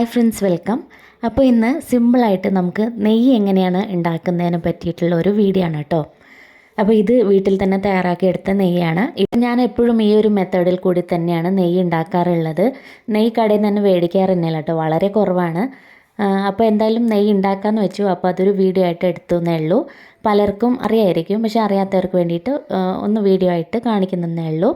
Hi friends, welcome. അപ്പോൾ ഇന്ന് സിമ്പിളായിട്ട് നമുക്ക് നെയ്യ് എങ്ങനെയാണ് ഉണ്ടാക്കുന്നതിനെ പറ്റിയിട്ടുള്ള ഒരു വീഡിയോ ആണ് കേട്ടോ. അപ്പോൾ ഇത് വീട്ടിൽ തന്നെ തയ്യാറാക്കി എടുത്ത നെയ്യാണ്. ഇപ്പം ഞാൻ എപ്പോഴും ഈ ഒരു മെത്തേഡിൽ കൂടി തന്നെയാണ് നെയ്യ് ഉണ്ടാക്കാറുള്ളത്. നെയ്യ് കടയിൽ നിന്ന് തന്നെ മേടിക്കാറ് തന്നെയല്ല കേട്ടോ, വളരെ കുറവാണ്. അപ്പോൾ എന്തായാലും നെയ്യ് ഉണ്ടാക്കാമെന്ന് വെച്ചു. അപ്പോൾ അതൊരു വീഡിയോ ആയിട്ട് എടുത്തു എന്നേ ഉള്ളൂ. പലർക്കും അറിയായിരിക്കും, പക്ഷേ അറിയാത്തവർക്ക് വേണ്ടിയിട്ട് ഒന്ന് വീഡിയോ ആയിട്ട് കാണിക്കുന്നതേ ഉള്ളൂ.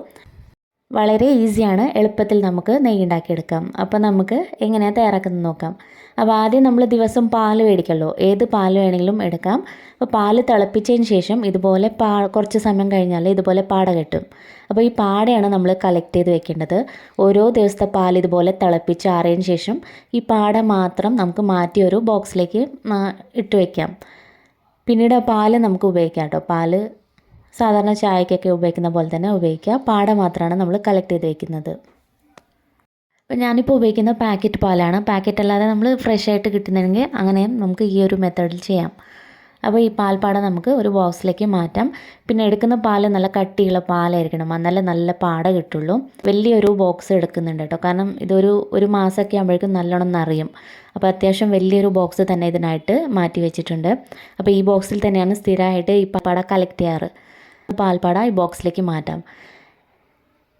വളരെ ഈസിയാണ്, എളുപ്പത്തിൽ നമുക്ക് നെയ്യ് ഉണ്ടാക്കിയെടുക്കാം. അപ്പോൾ നമുക്ക് എങ്ങനെയാണ് തയ്യാറാക്കുന്നത് നോക്കാം. അപ്പോൾ ആദ്യം നമ്മൾ ദിവസം പാൽ മേടിക്കല്ലോ, ഏത് പാൽ വേണമെങ്കിലും എടുക്കാം. അപ്പോൾ പാൽ തിളപ്പിച്ചതിന് ശേഷം ഇതുപോലെ കുറച്ച് സമയം കഴിഞ്ഞാൽ ഇതുപോലെ പാട കെട്ടും. അപ്പോൾ ഈ പാടയാണ് നമ്മൾ കളക്ട് ചെയ്ത് വെക്കേണ്ടത്. ഓരോ ദിവസത്തെ പാൽ ഇതുപോലെ തിളപ്പിച്ച് ആറിയതിന് ശേഷം ഈ പാട മാത്രം നമുക്ക് മാറ്റി ഒരു ബോക്സിലേക്ക് ഇട്ട് വയ്ക്കാം. പിന്നീട് പാൽ നമുക്ക് ഉപയോഗിക്കാം കേട്ടോ. പാൽ സാധാരണ ചായക്കൊക്കെ ഉപയോഗിക്കുന്ന പോലെ തന്നെ ഉപയോഗിക്കുക. പാട മാത്രമാണ് നമ്മൾ കളക്ട് ചെയ്ത് വയ്ക്കുന്നത്. അപ്പോൾ ഞാനിപ്പോൾ ഉപയോഗിക്കുന്ന പാക്കറ്റ് പാലാണ്. പാക്കറ്റ് അല്ലാതെ നമ്മൾ ഫ്രഷ് ആയിട്ട് കിട്ടുന്നെങ്കിൽ അങ്ങനെയും നമുക്ക് ഈ ഒരു മെത്തേഡിൽ ചെയ്യാം. അപ്പോൾ ഈ പാൽപ്പാട നമുക്ക് ഒരു ബോക്സിലേക്ക് മാറ്റാം. പിന്നെ എടുക്കുന്ന പാൽ നല്ല കട്ടിയുള്ള പാലായിരിക്കണം, എന്നാലേ നല്ല പാട കിട്ടുള്ളൂ. വലിയൊരു ബോക്സ് എടുക്കുന്നുണ്ട് കേട്ടോ, കാരണം ഒരു മാസമൊക്കെ ആകുമ്പോഴേക്കും നല്ലോണം നിറയും. അപ്പോൾ അത്യാവശ്യം വലിയൊരു ബോക്സ് തന്നെ ഇതിനായിട്ട് മാറ്റി വെച്ചിട്ടുണ്ട്. അപ്പോൾ ഈ ബോക്സിൽ തന്നെയാണ് സ്ഥിരമായിട്ട് ഈ പാട കളക്ട് ചെയ്യാറ്. പാൽപ്പാട ഈ ബോക്സിലേക്ക് മാറ്റാം.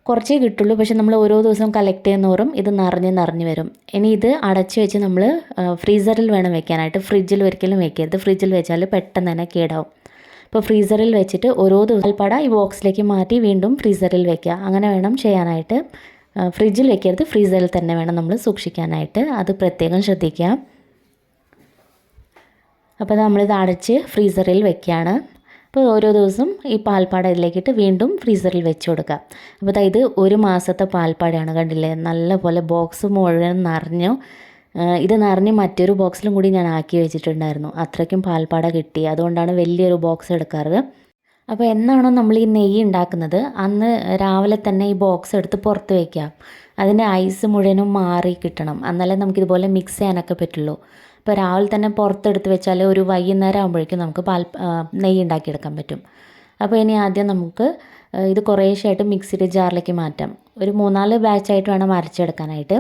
കുറച്ചേ കിട്ടുള്ളൂ, പക്ഷെ നമ്മൾ ഓരോ ദിവസവും കളക്ട് ചെയ്യുന്നോറും ഇത് നിറഞ്ഞ് വരും. ഇനി ഇത് അടച്ച് വെച്ച് നമ്മൾ ഫ്രീസറിൽ വേണം വെക്കാനായിട്ട്. ഫ്രിഡ്ജിൽ ഒരിക്കലും വെക്കരുത്. ഫ്രിഡ്ജിൽ വെച്ചാൽ പെട്ടെന്ന് തന്നെ കേടാവും. അപ്പോൾ ഫ്രീസറിൽ വെച്ചിട്ട് ഓരോ ദിവസം പാൽപ്പാട ഈ ബോക്സിലേക്ക് മാറ്റി വീണ്ടും ഫ്രീസറിൽ വെക്കുക. അങ്ങനെ വേണം ചെയ്യാനായിട്ട്. ഫ്രിഡ്ജിൽ വെക്കരുത്, ഫ്രീസറിൽ തന്നെ വേണം നമ്മൾ സൂക്ഷിക്കാനായിട്ട്. അത് പ്രത്യേകം ശ്രദ്ധിക്കുക. അപ്പോൾ നമ്മളിത് അടച്ച് ഫ്രീസറിൽ വെക്കുകയാണ്. അപ്പോൾ ഓരോ ദിവസം ഈ പാൽപ്പാട ഇതിലേക്കിട്ട് വീണ്ടും ഫ്രീസറിൽ വെച്ച് കൊടുക്കുക. അപ്പോൾ ഇത് ഒരു മാസത്തെ പാൽപ്പാടയാണ്, കണ്ടില്ലേ? നല്ലപോലെ ബോക്സ് മുഴുവൻ നിറഞ്ഞു. ഇത് നിറഞ്ഞ് മറ്റൊരു ബോക്സിലും കൂടി ഞാൻ ആക്കി വെച്ചിട്ടുണ്ടായിരുന്നു. അത്രയ്ക്കും പാൽപ്പാട കിട്ടി. അതുകൊണ്ടാണ് വലിയൊരു ബോക്സ് എടുക്കാറ്. അപ്പോൾ എന്നാണോ നമ്മൾ ഈ നെയ്യ് ഉണ്ടാക്കുന്നത് അന്ന് രാവിലെ തന്നെ ഈ ബോക്സ് എടുത്ത് പുറത്ത് വയ്ക്കുക. അതിൻ്റെ ഐസ് മുഴുവനും മാറി കിട്ടണം, എന്നാലേ നമുക്കിതുപോലെ മിക്സ് ചെയ്യാനൊക്കെ പറ്റുള്ളൂ. ഇപ്പോൾ രാവിലെ തന്നെ പുറത്തെടുത്ത് വെച്ചാൽ ഒരു വൈകുന്നേരം ആകുമ്പോഴേക്കും നമുക്ക് നെയ്യ് ഉണ്ടാക്കിയെടുക്കാൻ പറ്റും. അപ്പോൾ ഇനി ആദ്യം നമുക്ക് ഇത് കുറേശ്ശായിട്ട് മിക്സിയുടെ ജാറിലേക്ക് മാറ്റാം. ഒരു 3-4 ബാച്ചായിട്ട് വേണം അരച്ചെടുക്കാനായിട്ട്.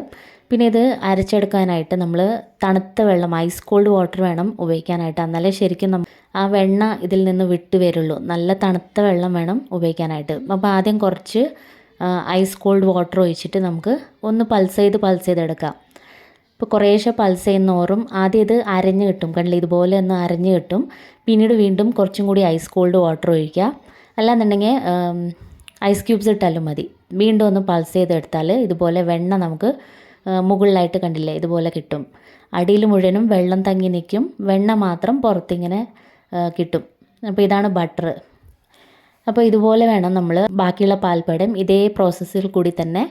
പിന്നെ ഇത് അരച്ചെടുക്കാനായിട്ട് നമ്മൾ തണുത്ത വെള്ളം, ഐസ് കോൾഡ് വാട്ടർ വേണം ഉപയോഗിക്കാനായിട്ട്. എന്നാലേ ശരിക്കും ആ വെണ്ണ ഇതിൽ നിന്ന് വിട്ട് വരുള്ളൂ. നല്ല തണുത്ത വെള്ളം വേണം ഉപയോഗിക്കാനായിട്ട്. അപ്പോൾ ആദ്യം കുറച്ച് ഐസ് കോൾഡ് വാട്ടർ ഒഴിച്ചിട്ട് നമുക്ക് ഒന്ന് പൾസ് ചെയ്തെടുക്കാം. ഇപ്പോൾ കുറേശ്ശെ പൾസ് ചെയ്യുന്നോറും ആദ്യം ഇത് അരഞ്ഞ് കിട്ടും, കണ്ടില്ല? ഇതുപോലെ ഒന്ന് അരഞ്ഞ് കിട്ടും. പിന്നീട് വീണ്ടും കുറച്ചും കൂടി ഐസ് കോൾഡ് വാട്ടർ ഒഴിക്കുക. അല്ലാന്നുണ്ടെങ്കിൽ ഐസ് ക്യൂബ്സ് ഇട്ടാലും മതി. വീണ്ടും ഒന്ന് പൾസ് ചെയ്തെടുത്താൽ ഇതുപോലെ വെണ്ണ നമുക്ക് മുകളിലായിട്ട്, കണ്ടില്ലേ? ഇതുപോലെ കിട്ടും. അടിയിൽ മുഴുവനും വെള്ളം തങ്ങി നിൽക്കും, വെണ്ണ മാത്രം പുറത്തിങ്ങനെ കിട്ടും. അപ്പോൾ ഇതാണ് ബട്ടർ. അപ്പോൾ ഇതുപോലെ വേണം നമ്മൾ ബാക്കിയുള്ള പാൽപ്പാടയും ഇതേ പ്രോസസ്സിൽ കൂടി തന്നെ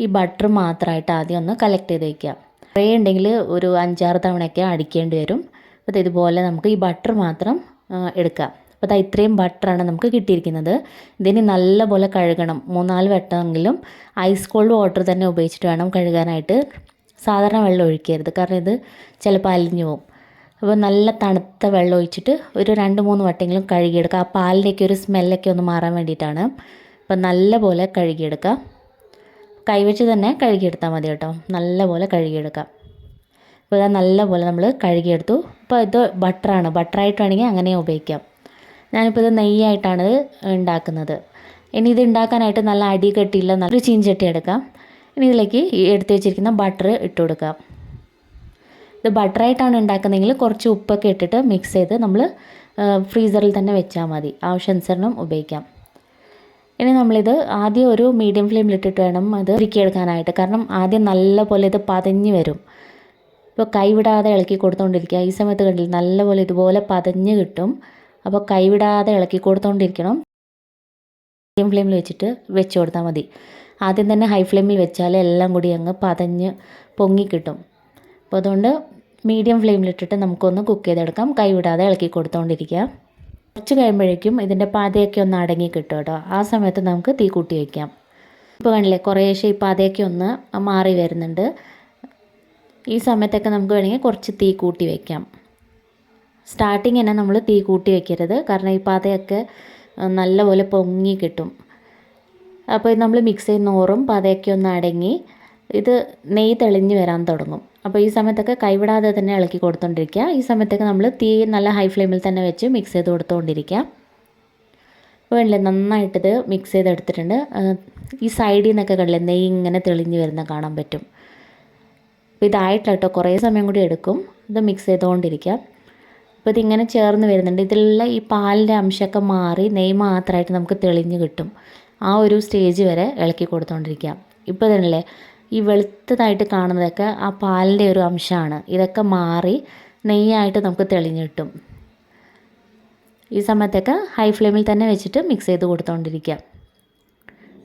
ഈ ബട്ടർ മാത്രമായിട്ട് ആദ്യം ഒന്ന് കളക്ട് ചെയ്ത് വയ്ക്കുക. കുറേ ഉണ്ടെങ്കിൽ ഒരു 5-6 തവണയൊക്കെ അടിക്കേണ്ടി വരും. അപ്പോൾ ഇതുപോലെ നമുക്ക് ഈ ബട്ടർ മാത്രം എടുക്കാം. അപ്പോൾ ഇത്രയും ബട്ടറാണ് നമുക്ക് കിട്ടിയിരിക്കുന്നത്. ഇതിന് നല്ലപോലെ കഴുകണം. 3-4 വട്ടമെങ്കിലും ഐസ് കോൾഡ് വാട്ടർ തന്നെ ഉപയോഗിച്ചിട്ട് വേണം കഴുകാനായിട്ട്. സാധാരണ വെള്ളം ഒഴിക്കരുത്, കാരണം ഇത് ചിലപ്പോൾ അലിഞ്ഞു പോകും. അപ്പോൾ നല്ല തണുത്ത വെള്ളം ഒഴിച്ചിട്ട് ഒരു 2-3 വട്ടമെങ്കിലും കഴുകിയെടുക്കുക. ആ പാലിൻ്റെയൊക്കെ ഒരു സ്മെല്ലൊക്കെ ഒന്ന് മാറാൻ വേണ്ടിയിട്ടാണ്. അപ്പോൾ നല്ലപോലെ കഴുകിയെടുക്കുക. കൈവച്ച് തന്നെ കഴുകിയെടുത്താൽ മതി കേട്ടോ. നല്ലപോലെ കഴുകിയെടുക്കാം. അപ്പോൾ ഇത് നല്ലപോലെ നമ്മൾ കഴുകിയെടുത്തു. ഇപ്പോൾ ഇത് ബട്ടറാണ്. ബട്ടറായിട്ട് വേണമെങ്കിൽ അങ്ങനെ ഉപയോഗിക്കാം. ഞാനിപ്പോൾ ഇത് നെയ്യായിട്ടാണ് ഉണ്ടാക്കുന്നത്. ഇനി ഇത് ഉണ്ടാക്കാനായിട്ട് നല്ല അടി കെട്ടിയില്ല നല്ലൊരു ചീഞ്ചട്ടി എടുക്കാം. ഇനി ഇതിലേക്ക് എടുത്ത് വെച്ചിരിക്കുന്ന ബട്ടർ ഇട്ട് കൊടുക്കാം. ഇത് ബട്ടറായിട്ടാണ് ഉണ്ടാക്കുന്നതെങ്കിൽ കുറച്ച് ഉപ്പൊക്കെ ഇട്ടിട്ട് മിക്സ് ചെയ്ത് നമ്മൾ ഫ്രീസറിൽ തന്നെ വെച്ചാൽ മതി. ആവശ്യാനുസരണം ഉപയോഗിക്കാം. ഇനി നമ്മളിത് ആദ്യം ഒരു മീഡിയം ഫ്ലെയിമിലിട്ടിട്ട് വേണം അത് ഉരുക്കിയെടുക്കാനായിട്ട്. കാരണം ആദ്യം നല്ലപോലെ ഇത് പതഞ്ഞ് വരും. ഇപ്പോൾ കൈവിടാതെ ഇളക്കി കൊടുത്തുകൊണ്ടിരിക്കുക. ഈ സമയത്ത് കണ്ടില്ല, നല്ലപോലെ ഇതുപോലെ പതഞ്ഞ് കിട്ടും. അപ്പോൾ കൈവിടാതെ ഇളക്കി കൊടുത്തുകൊണ്ടിരിക്കണം. മീഡിയം ഫ്ലെയിമിൽ വെച്ച് കൊടുത്താൽ മതി. ആദ്യം തന്നെ ഹൈ ഫ്ലെയിമിൽ വെച്ചാൽ എല്ലാം കൂടി അങ്ങ് പതഞ്ഞ് പൊങ്ങി കിട്ടും. അപ്പോൾ അതുകൊണ്ട് മീഡിയം ഫ്ലെയിമിലിട്ടിട്ട് നമുക്കൊന്ന് കുക്ക് ചെയ്തെടുക്കാം. കൈവിടാതെ ഇളക്കി കൊടുത്തുകൊണ്ടിരിക്കുക. കുറച്ച് കഴിയുമ്പോഴേക്കും ഇതിൻ്റെ പതയൊക്കെ ഒന്ന് അടങ്ങി കിട്ടും കേട്ടോ. ആ സമയത്ത് നമുക്ക് തീ കൂട്ടി വയ്ക്കാം. ഇപ്പോൾ കണ്ടില്ലേ, കുറേശ്ശെ ഈ പതയൊക്കെ ഒന്ന് മാറി വരുന്നുണ്ട്. ഈ സമയത്തൊക്കെ നമുക്ക് വേണമെങ്കിൽ കുറച്ച് തീ കൂട്ടി വയ്ക്കാം. സ്റ്റാർട്ടിങ് തന്നെ നമ്മൾ തീ കൂട്ടി വയ്ക്കരുത്, കാരണം ഈ പതയൊക്കെ നല്ലപോലെ പൊങ്ങി കിട്ടും. അപ്പോൾ ഇത് നമ്മൾ മിക്സ് ചെയ്യുന്നോറും പതയൊക്കെ ഒന്ന് അടങ്ങി ഇത് നെയ്യ് തെളിഞ്ഞ് വരാൻ തുടങ്ങും. അപ്പോൾ ഈ സമയത്തൊക്കെ കൈവിടാതെ തന്നെ ഇളക്കി കൊടുത്തുകൊണ്ടിരിക്കുക. ഈ സമയത്തൊക്കെ നമ്മൾ തീ നല്ല ഹൈ ഫ്ലെയിമിൽ തന്നെ വെച്ച് മിക്സ് ചെയ്ത് കൊടുത്തുകൊണ്ടിരിക്കുക. വേണ്ടില്ലേ നന്നായിട്ടിത് മിക്സ് ചെയ്തെടുത്തിട്ടുണ്ട്. ഈ സൈഡിൽ നിന്നൊക്കെ കണ്ടില്ലേ നെയ്യ് ഇങ്ങനെ തെളിഞ്ഞ് വരുന്ന കാണാൻ പറ്റും. അപ്പോൾ ഇതായിട്ടില്ല കേട്ടോ, കുറേ സമയം കൂടി എടുക്കും. ഇത് മിക്സ് ചെയ്തുകൊണ്ടിരിക്കുക. അപ്പോൾ ഇതിങ്ങനെ ചേർന്ന് വരുന്നുണ്ട്. ഇതിലുള്ള ഈ പാലിൻ്റെ അംശമൊക്കെ മാറി നെയ്യ് മാത്രമായിട്ട് നമുക്ക് തെളിഞ്ഞ് കിട്ടും. ആ ഒരു സ്റ്റേജ് വരെ ഇളക്കി കൊടുത്തുകൊണ്ടിരിക്കുക. ഇപ്പോൾ തന്നെയല്ലേ ഈ വെളുത്തതായിട്ട് കാണുന്നതൊക്കെ ആ പാലിൻ്റെ ഒരു അംശമാണ്. ഇതൊക്കെ മാറി നെയ്യായിട്ട് നമുക്ക് തെളിഞ്ഞ് കിട്ടും. ഈ സമയത്തൊക്കെ ഹൈ ഫ്ലെയിമിൽ തന്നെ വെച്ചിട്ട് മിക്സ് ചെയ്ത് കൊടുത്തുകൊണ്ടിരിക്കുക.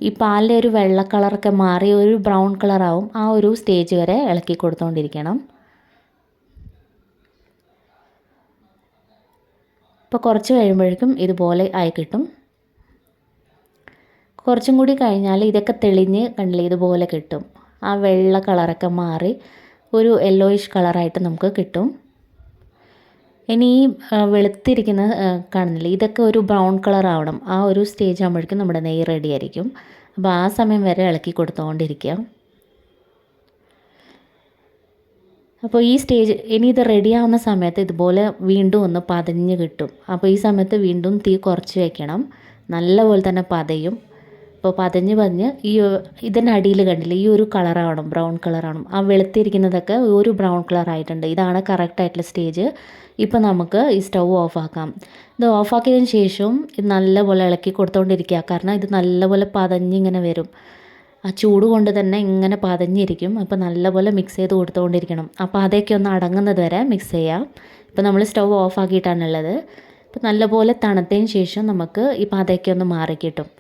ഈ പാലിൻ്റെ ഒരു വെള്ള കളറൊക്കെ മാറി ഒരു ബ്രൗൺ കളറാവും. ആ ഒരു സ്റ്റേജ് വരെ ഇളക്കി കൊടുത്തുകൊണ്ടിരിക്കണം. ഇപ്പോൾ കുറച്ച് കഴിയുമ്പോഴേക്കും ഇതുപോലെ ആയി കിട്ടും. കുറച്ചും കൂടി കഴിഞ്ഞാൽ ഇതൊക്കെ തെളിഞ്ഞ് കണ്ടില്ലേ ഇതുപോലെ കിട്ടും. ആ വെള്ള കളറൊക്കെ മാറി ഒരു യെല്ലോയിഷ് കളറായിട്ട് നമുക്ക് കിട്ടും. ഇനി ഈ വെളുത്തിരിക്കുന്ന കാണുന്നില്ലേ ഇതൊക്കെ ഒരു ബ്രൗൺ കളർ ആവണം. ആ ഒരു സ്റ്റേജ് ആകുമ്പോഴേക്കും നമ്മുടെ നെയ്യ് റെഡി ആയിരിക്കും. അപ്പോൾ ആ സമയം വരെ ഇളക്കി കൊടുത്തുകൊണ്ടിരിക്കുക. അപ്പോൾ ഈ സ്റ്റേജ് ഇനി ഇത് റെഡിയാവുന്ന സമയത്ത് ഇതുപോലെ വീണ്ടും ഒന്ന് പതഞ്ഞ് കിട്ടും. അപ്പോൾ ഈ സമയത്ത് വീണ്ടും തീ കുറച്ച് വയ്ക്കണം. നല്ലപോലെ തന്നെ പതയും. അപ്പോൾ പതഞ്ഞ് ഈ ഇതിൻ്റെ അടിയിൽ കണ്ടില്ലേ ഈ ഒരു കളറാവണം, ബ്രൗൺ കളറാവണം. ആ വെളുത്തിരിക്കുന്നതൊക്കെ ഒരു ബ്രൗൺ കളറായിട്ടുണ്ട്. ഇതാണ് കറക്റ്റായിട്ടുള്ള സ്റ്റേജ്. ഇപ്പോൾ നമുക്ക് ഈ സ്റ്റൗ ഓഫാക്കാം. ഇത് ഓഫാക്കിയതിന് ശേഷം ഇത് നല്ലപോലെ ഇളക്കി കൊടുത്തുകൊണ്ടിരിക്കുക. കാരണം ഇത് നല്ലപോലെ പതഞ്ഞിങ്ങനെ വരും. ആ ചൂട് കൊണ്ട് തന്നെ ഇങ്ങനെ പതഞ്ഞിരിക്കും. അപ്പോൾ നല്ലപോലെ മിക്സ് ചെയ്ത് കൊടുത്തുകൊണ്ടിരിക്കണം. അപ്പോൾ അതൊക്കെ ഒന്ന് അടങ്ങുന്നത് വരെ മിക്സ് ചെയ്യാം. ഇപ്പോൾ നമ്മൾ സ്റ്റൗ ഓഫാക്കിയിട്ടാണുള്ളത്. അപ്പോൾ നല്ലപോലെ തണുത്തതിന് ശേഷം നമുക്ക് ഈ പതയൊക്കെ ഒന്ന് മാറിക്കിട്ടും.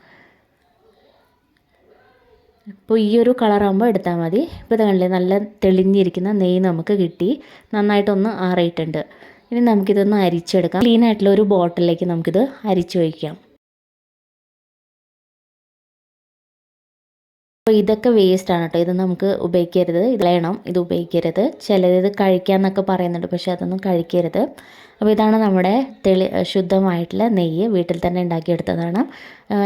അപ്പോൾ ഈ ഒരു കളറാകുമ്പോൾ എടുത്താൽ മതി. ഇപ്പോൾ ഇത് കണ്ടില്ലേ നല്ല തെളിഞ്ഞിരിക്കുന്ന നെയ്യ് നമുക്ക് കിട്ടി. നന്നായിട്ടൊന്ന് ആറിയിട്ടുണ്ട്. ഇനി നമുക്കിതൊന്ന് അരിച്ചെടുക്കാം. ക്ലീൻ ആയിട്ടുള്ള ഒരു ബോട്ടിലേക്ക് നമുക്കിത് അരിച്ച് വയ്ക്കാം. അപ്പോൾ ഇതൊക്കെ വേസ്റ്റാണ് കേട്ടോ. ഇത് നമുക്ക് ഉപയോഗിക്കരുത്. ഇത് കളയണം. ഇത് ഉപയോഗിക്കരുത്. ചിലത് കഴിക്കാമെന്നൊക്കെ പറയുന്നുണ്ട്, പക്ഷേ അതൊന്നും കഴിക്കരുത്. അപ്പോൾ ഇതാണ് നമ്മുടെ ശുദ്ധമായിട്ടുള്ള നെയ്യ്. വീട്ടിൽ തന്നെ ഉണ്ടാക്കിയെടുത്തതാണ്.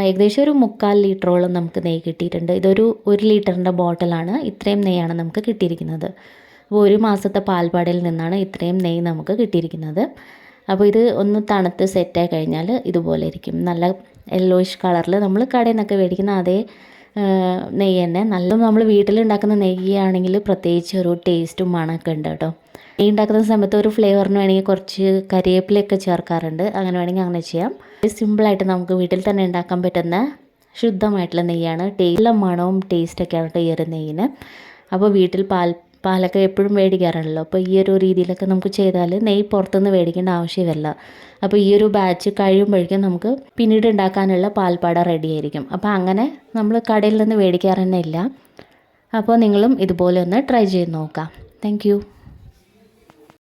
ഏകദേശം ഒരു 3/4 ലിറ്ററോളം നമുക്ക് നെയ്യ് കിട്ടിയിട്ടുണ്ട്. ഇതൊരു 1 ലിറ്ററിൻ്റെ ബോട്ടിലാണ്. ഇത്രയും നെയ്യാണ് നമുക്ക് കിട്ടിയിരിക്കുന്നത്. അപ്പോൾ 1 മാസത്തെ പാൽപ്പാടിയിൽ നിന്നാണ് ഇത്രയും നെയ്യ് നമുക്ക് കിട്ടിയിരിക്കുന്നത്. അപ്പോൾ ഇത് ഒന്ന് തണുത്ത് സെറ്റായി കഴിഞ്ഞാൽ ഇതുപോലെ ഇരിക്കും. നല്ല യെല്ലോയിഷ് കളറിൽ നമ്മൾ കടയിൽ നിന്നൊക്കെ മേടിക്കുന്ന അതേ നെയ്യ് തന്നെ. നല്ല നമ്മൾ വീട്ടിലുണ്ടാക്കുന്ന നെയ്യാണെങ്കിൽ പ്രത്യേകിച്ച് ഒരു ടേസ്റ്റും മണമൊക്കെ ഉണ്ട് കേട്ടോ. നെയ്യ് ഉണ്ടാക്കുന്ന സമയത്ത് ഒരു ഫ്ലേവറിന് വേണമെങ്കിൽ കുറച്ച് കരിവേപ്പിലയൊക്കെ ചേർക്കാറുണ്ട്. അങ്ങനെ വേണമെങ്കിൽ അങ്ങനെ ചെയ്യാം. സിമ്പിളായിട്ട് നമുക്ക് വീട്ടിൽ തന്നെ ഉണ്ടാക്കാൻ പറ്റുന്ന ശുദ്ധമായിട്ടുള്ള നെയ്യാണ്. നല്ല മണവും ടേസ്റ്റൊക്കെയാണ് കേട്ടോ ഈ ഒരു നെയ്യിന്. അപ്പോൾ വീട്ടിൽ പാലൊക്കെ എപ്പോഴും മേടിക്കാറുണ്ടല്ലോ. അപ്പോൾ ഈ ഒരു രീതിയിലൊക്കെ നമുക്ക് ചെയ്താൽ നെയ്യ് പുറത്തുനിന്ന് മേടിക്കേണ്ട ആവശ്യമില്ല. അപ്പോൾ ഈ ഒരു ബാച്ച് കഴിയുമ്പോഴേക്കും നമുക്ക് പിന്നീട് ഉണ്ടാക്കാനുള്ള പാൽപ്പാട റെഡി ആയിരിക്കും. അപ്പോൾ അങ്ങനെ നമ്മൾ കടയിൽ നിന്ന് മേടിക്കാറ് തന്നെ ഇല്ല. അപ്പോൾ നിങ്ങളും ഇതുപോലെ ഒന്ന് ട്രൈ ചെയ്ത് നോക്കാം. താങ്ക്